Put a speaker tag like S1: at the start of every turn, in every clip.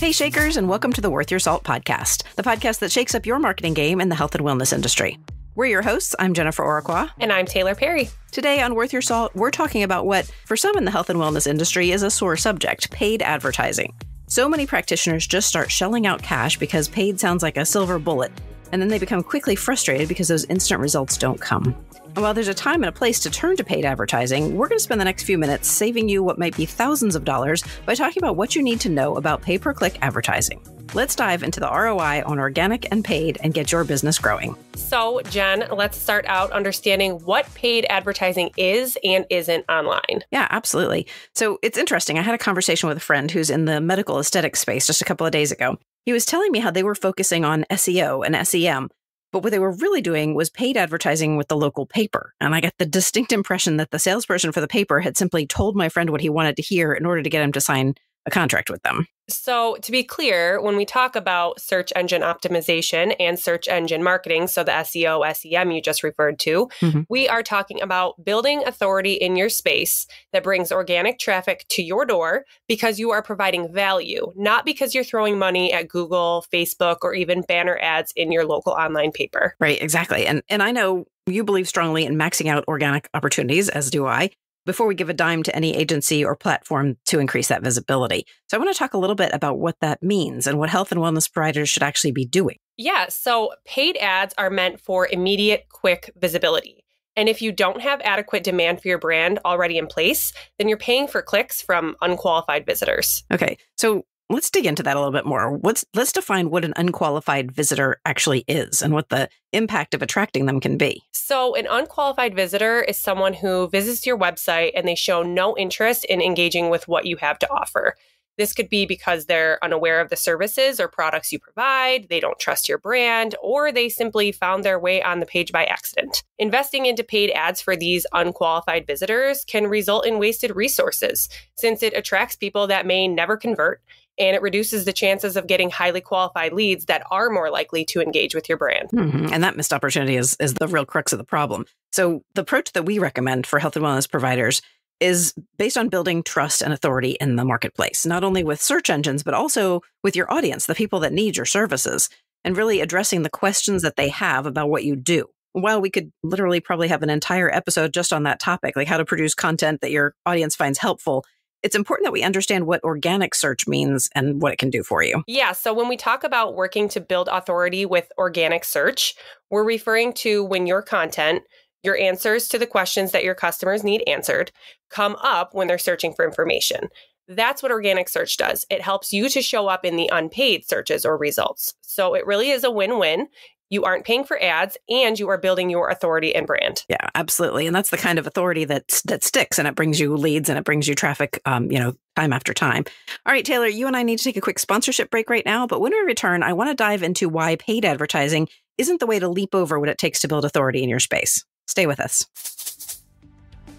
S1: Hey Shakers, and welcome to the Worth Your Salt podcast, the podcast that shakes up your marketing game in the health and wellness industry. We're your hosts. I'm Jennifer Oraqua.
S2: And I'm Taylor Perry.
S1: Today on Worth Your Salt, we're talking about what, for some in the health and wellness industry, is a sore subject, paid advertising. So many practitioners just start shelling out cash because paid sounds like a silver bullet, and then they become quickly frustrated because those instant results don't come. And while there's a time and a place to turn to paid advertising, we're going to spend the next few minutes saving you what might be thousands of dollars by talking about what you need to know about pay-per-click advertising. Let's dive into the ROI on organic and paid and get your business growing.
S2: So, Jen, let's start out understanding what paid advertising is and isn't online.
S1: Yeah, absolutely. So it's interesting. I had a conversation with a friend who's in the medical aesthetic space just a couple of days ago. He was telling me how they were focusing on SEO and SEM, but what they were really doing was paid advertising with the local paper. And I got the distinct impression that the salesperson for the paper had simply told my friend what he wanted to hear in order to get him to sign a contract with them.
S2: So to be clear, when we talk about search engine optimization and search engine marketing, so the SEO, SEM you just referred to, we are talking about building authority in your space that brings organic traffic to your door because you are providing value, not because you're throwing money at Google, Facebook, or even banner ads in your local online paper.
S1: Right, exactly. And I know you believe strongly in maxing out organic opportunities, as do I, before we give a dime to any agency or platform to increase that visibility. So I want to talk a little bit about what that means and what health and wellness providers should actually be doing.
S2: Yeah, so paid ads are meant for immediate, quick visibility. And if you don't have adequate demand for your brand already in place, then you're paying for clicks from unqualified visitors.
S1: Okay, so let's dig into that a little bit more. Let's define what an unqualified visitor actually is and what the impact of attracting them can be.
S2: So an unqualified visitor is someone who visits your website and they show no interest in engaging with what you have to offer. This could be because they're unaware of the services or products you provide, they don't trust your brand, or they simply found their way on the page by accident. Investing into paid ads for these unqualified visitors can result in wasted resources, since it attracts people that may never convert, and it reduces the chances of getting highly qualified leads that are more likely to engage with your brand.
S1: And that missed opportunity is the real crux of the problem. So the approach that we recommend for health and wellness providers is based on building trust and authority in the marketplace, not only with search engines, but also with your audience, the people that need your services, and really addressing the questions that they have about what you do. While we could literally probably have an entire episode just on that topic, like how to produce content that your audience finds helpful, it's important that we understand what organic search means and what it can do for you.
S2: Yeah, so when we talk about working to build authority with organic search, we're referring to when your content, your answers to the questions that your customers need answered, come up when they're searching for information. That's what organic search does. It helps you to show up in the unpaid searches or results. So it really is a win-win. You aren't paying for ads and you are building your authority and brand.
S1: Yeah, absolutely. And that's the kind of authority that sticks, and it brings you leads and it brings you traffic, time after time. All right, Taylor, you and I need to take a quick sponsorship break right now. But when we return, I want to dive into why paid advertising isn't the way to leap over what it takes to build authority in your space. Stay with us.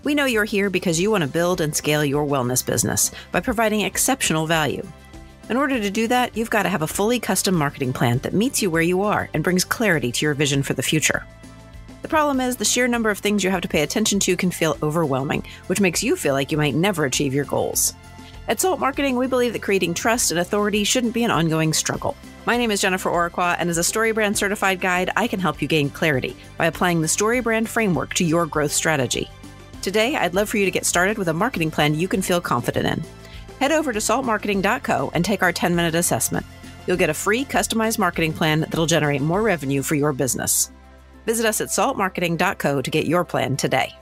S1: We know you're here because you want to build and scale your wellness business by providing exceptional value. In order to do that, you've got to have a fully custom marketing plan that meets you where you are and brings clarity to your vision for the future. The problem is the sheer number of things you have to pay attention to can feel overwhelming, which makes you feel like you might never achieve your goals. At Salt Marketing, we believe that creating trust and authority shouldn't be an ongoing struggle. My name is Jennifer Oraqua, and as a StoryBrand certified guide, I can help you gain clarity by applying the StoryBrand framework to your growth strategy. Today, I'd love for you to get started with a marketing plan you can feel confident in. Head over to saltmarketing.co and take our 10-minute assessment. You'll get a free customized marketing plan that'll generate more revenue for your business. Visit us at saltmarketing.co to get your plan today.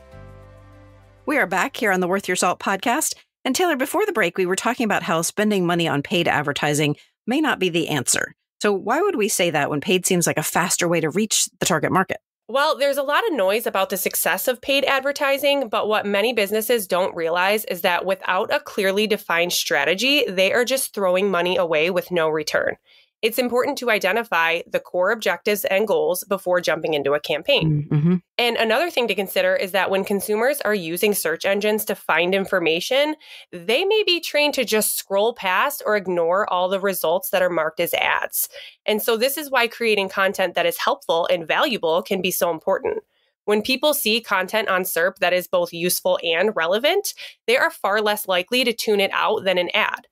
S1: We are back here on the Worth Your Salt podcast. And Taylor, before the break, we were talking about how spending money on paid advertising may not be the answer. So why would we say that when paid seems like a faster way to reach the target market?
S2: Well, there's a lot of noise about the success of paid advertising, but what many businesses don't realize is that without a clearly defined strategy, they are just throwing money away with no return. It's important to identify the core objectives and goals before jumping into a campaign. And another thing to consider is that when consumers are using search engines to find information, they may be trained to just scroll past or ignore all the results that are marked as ads. And so this is why creating content that is helpful and valuable can be so important. When people see content on SERP that is both useful and relevant, they are far less likely to tune it out than an ad.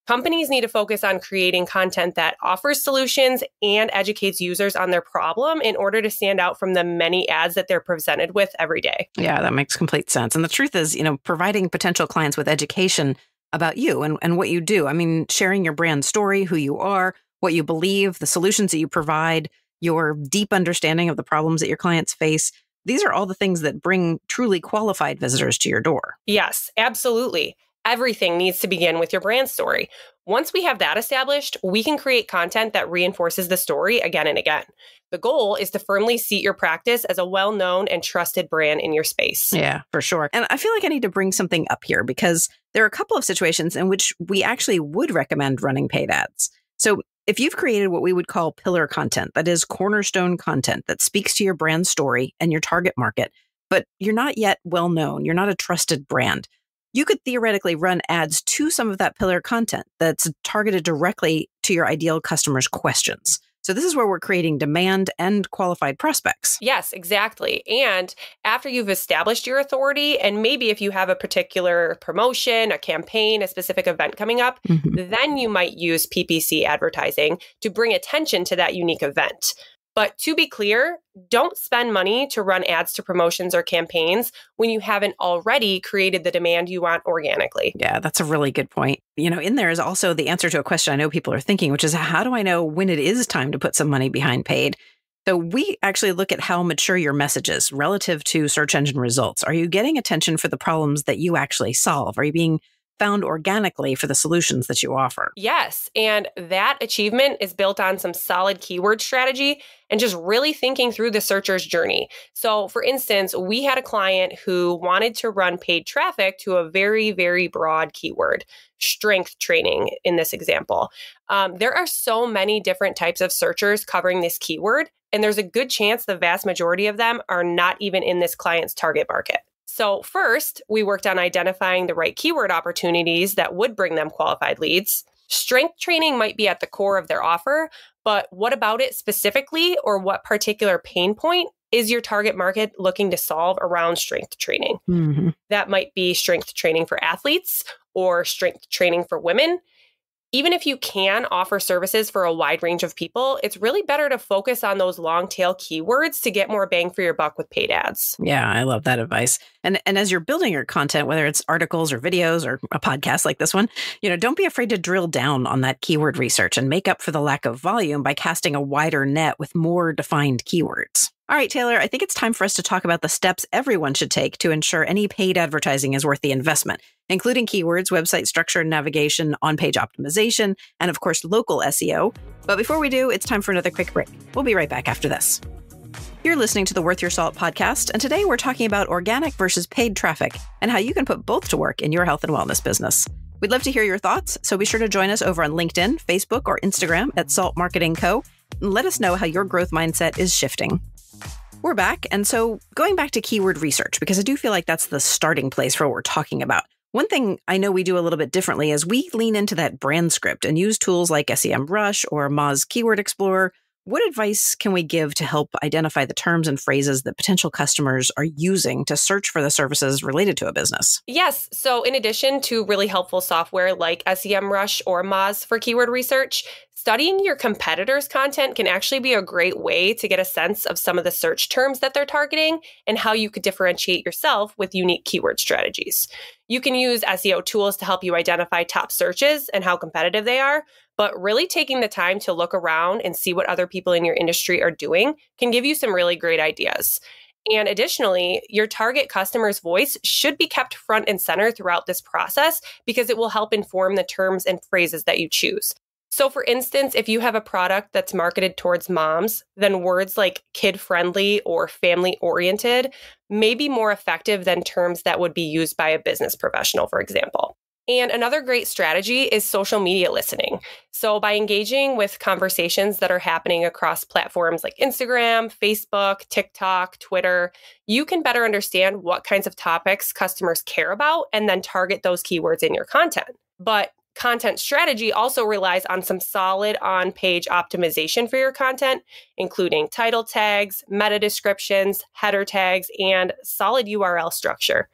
S2: Companies need to focus on creating content that offers solutions and educates users on their problem in order to stand out from the many ads that they're presented with every day.
S1: Yeah, that makes complete sense. And the truth is, providing potential clients with education about you and what you do. I mean, sharing your brand story, who you are, what you believe, the solutions that you provide, your deep understanding of the problems that your clients face. These are all the things that bring truly qualified visitors to your door.
S2: Yes, absolutely. Everything needs to begin with your brand story. Once we have that established, we can create content that reinforces the story again and again. The goal is to firmly seat your practice as a well-known and trusted brand in your space.
S1: Yeah, for sure. And I feel like I need to bring something up here because there are a couple of situations in which we actually would recommend running paid ads. So if you've created what we would call pillar content, that is cornerstone content that speaks to your brand story and your target market, but you're not yet well known, you're not a trusted brand, you could theoretically run ads to some of that pillar content that's targeted directly to your ideal customers' questions. So this is where we're creating demand and qualified prospects.
S2: Yes, exactly. And after you've established your authority, and maybe if you have a particular promotion, a campaign, a specific event coming up, then you might use PPC advertising to bring attention to that unique event. But to be clear, don't spend money to run ads to promotions or campaigns when you haven't already created the demand you want organically.
S1: Yeah, that's a really good point. In there is also the answer to a question I know people are thinking, which is how do I know when it is time to put some money behind paid? So we actually look at how mature your message is relative to search engine results. Are you getting attention for the problems that you actually solve? Are you being found organically for the solutions that you offer?
S2: Yes. And that achievement is built on some solid keyword strategy and just really thinking through the searcher's journey. So for instance, we had a client who wanted to run paid traffic to a very, very broad keyword, strength training in this example. There are so many different types of searchers covering this keyword, and there's a good chance the vast majority of them are not even in this client's target market. So first, we worked on identifying the right keyword opportunities that would bring them qualified leads. Strength training might be at the core of their offer, but what about it specifically, or what particular pain point is your target market looking to solve around strength training? That might be strength training for athletes or strength training for women. Even if you can offer services for a wide range of people, it's really better to focus on those long tail keywords to get more bang for your buck with paid ads.
S1: Yeah, I love that advice. And as you're building your content, whether it's articles or videos or a podcast like this one, don't be afraid to drill down on that keyword research and make up for the lack of volume by casting a wider net with more defined keywords. All right, Taylor, I think it's time for us to talk about the steps everyone should take to ensure any paid advertising is worth the investment, including keywords, website structure and navigation, on-page optimization, and of course, local SEO. But before we do, it's time for another quick break. We'll be right back after this. You're listening to the Worth Your Salt podcast, and today we're talking about organic versus paid traffic and how you can put both to work in your health and wellness business. We'd love to hear your thoughts, so be sure to join us over on LinkedIn, Facebook, or Instagram at Salt Marketing Co. And let us know how your growth mindset is shifting. We're back. And so going back to keyword research, because I do feel like that's the starting place for what we're talking about. One thing I know we do a little bit differently is we lean into that brand script and use tools like SEMrush or Moz Keyword Explorer. What advice can we give to help identify the terms and phrases that potential customers are using to search for the services related to a business?
S2: Yes. So in addition to really helpful software like SEMrush or Moz for keyword research, studying your competitors' content can actually be a great way to get a sense of some of the search terms that they're targeting and how you could differentiate yourself with unique keyword strategies. You can use SEO tools to help you identify top searches and how competitive they are, but really taking the time to look around and see what other people in your industry are doing can give you some really great ideas. And additionally, your target customer's voice should be kept front and center throughout this process because it will help inform the terms and phrases that you choose. So for instance, if you have a product that's marketed towards moms, then words like kid-friendly or family-oriented may be more effective than terms that would be used by a business professional, for example. And another great strategy is social media listening. So by engaging with conversations that are happening across platforms like Instagram, Facebook, TikTok, Twitter, you can better understand what kinds of topics customers care about and then target those keywords in your content. But content strategy also relies on some solid on-page optimization for your content, including title tags, meta descriptions, header tags, and solid URL structure.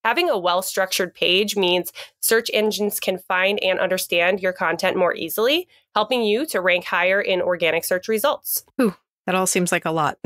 S2: Having a well-structured page means search engines can find and understand your content more easily, helping you to rank higher in organic search results.
S1: Ooh, that all seems like a lot.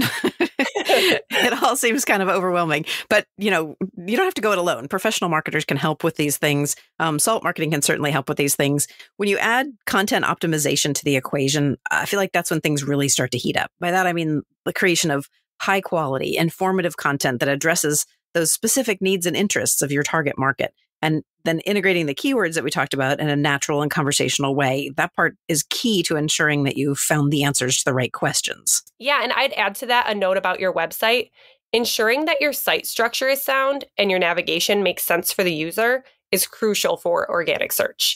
S1: It all seems kind of overwhelming, but you don't have to go it alone. Professional marketers can help with these things. Salt Marketing can certainly help with these things. When you add content optimization to the equation, I feel like that's when things really start to heat up. By that, I mean the creation of high quality, informative content that addresses those specific needs and interests of your target market. And then integrating the keywords that we talked about in a natural and conversational way, that part is key to ensuring that you've found the answers to the right questions.
S2: Yeah, and I'd add to that a note about your website. Ensuring that your site structure is sound and your navigation makes sense for the user is crucial for organic search.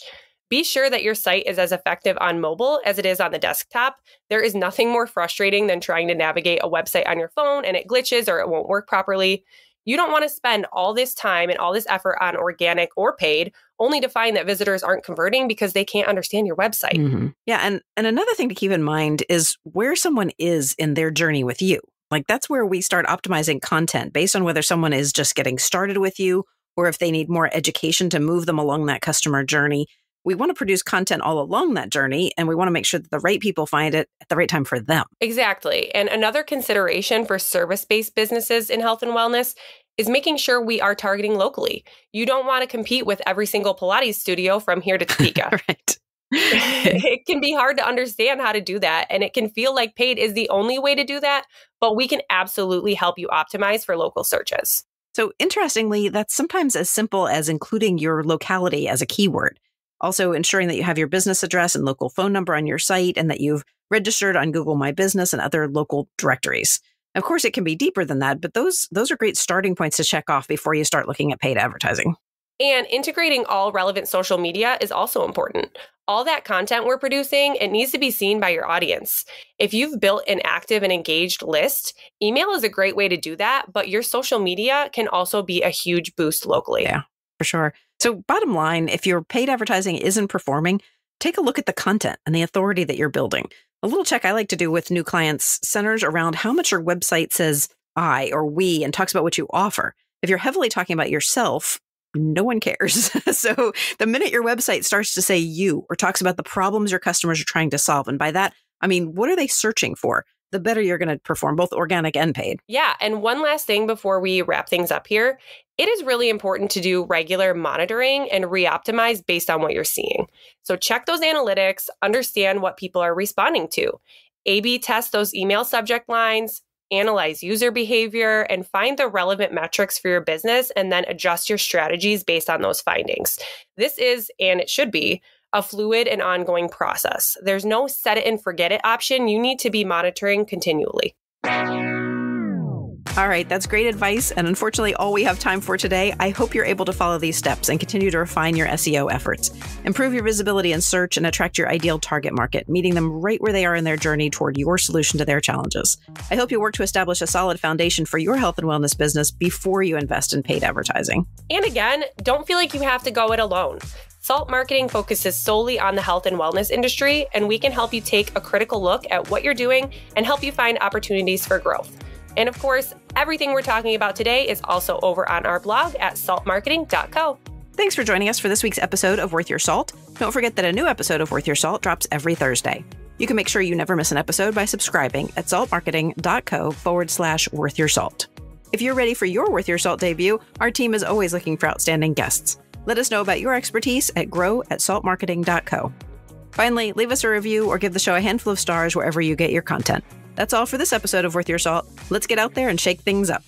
S2: Be sure that your site is as effective on mobile as it is on the desktop. There is nothing more frustrating than trying to navigate a website on your phone and it glitches or it won't work properly. You don't want to spend all this time and all this effort on organic or paid only to find that visitors aren't converting because they can't understand your website.
S1: Mm-hmm. Yeah. And another thing to keep in mind is where someone is in their journey with you. Like that's where we start optimizing content based on whether someone is just getting started with you or if they need more education to move them along that customer journey. We want to produce content all along that journey, and we want to make sure that the right people find it at the right time for them.
S2: Exactly. And another consideration for service-based businesses in health and wellness is making sure we are targeting locally. You don't want to compete with every single Pilates studio from here to Topeka.
S1: Right.
S2: It can be hard to understand how to do that, and it can feel like paid is the only way to do that, but we can absolutely help you optimize for local searches.
S1: So interestingly, that's sometimes as simple as including your locality as a keyword. Also ensuring that you have your business address and local phone number on your site and that you've registered on Google My Business and other local directories. Of course, it can be deeper than that, but those are great starting points to check off before you start looking at paid advertising.
S2: And integrating all relevant social media is also important. All that content we're producing, it needs to be seen by your audience. If you've built an active and engaged list, email is a great way to do that, but your social media can also be a huge boost locally.
S1: Yeah, for sure. So bottom line, if your paid advertising isn't performing, take a look at the content and the authority that you're building. A little check I like to do with new clients centers around how much your website says I or we and talks about what you offer. If you're heavily talking about yourself, no one cares. So the minute your website starts to say you or talks about the problems your customers are trying to solve, and by that, I mean, what are they searching for? The better you're going to perform, both organic and paid.
S2: Yeah. And one last thing before we wrap things up here, it is really important to do regular monitoring and re-optimize based on what you're seeing. So check those analytics, understand what people are responding to, A/B test those email subject lines, analyze user behavior, and find the relevant metrics for your business, and then adjust your strategies based on those findings. This is, and it should be, a fluid and ongoing process. There's no set it and forget it option. You need to be monitoring continually.
S1: All right, that's great advice. And unfortunately, all we have time for today. I hope you're able to follow these steps and continue to refine your SEO efforts. Improve your visibility in search and attract your ideal target market, meeting them right where they are in their journey toward your solution to their challenges. I hope you work to establish a solid foundation for your health and wellness business before you invest in paid advertising.
S2: And again, don't feel like you have to go it alone. Salt Marketing focuses solely on the health and wellness industry, and we can help you take a critical look at what you're doing and help you find opportunities for growth. And of course, everything we're talking about today is also over on our blog at saltmarketing.co.
S1: Thanks for joining us for this week's episode of Worth Your Salt. Don't forget that a new episode of Worth Your Salt drops every Thursday. You can make sure you never miss an episode by subscribing at saltmarketing.co/worthyoursalt. If you're ready for your Worth Your Salt debut, our team is always looking for outstanding guests. Let us know about your expertise at grow@saltmarketing.co. Finally, leave us a review or give the show a handful of stars wherever you get your content. That's all for this episode of Worth Your Salt. Let's get out there and shake things up.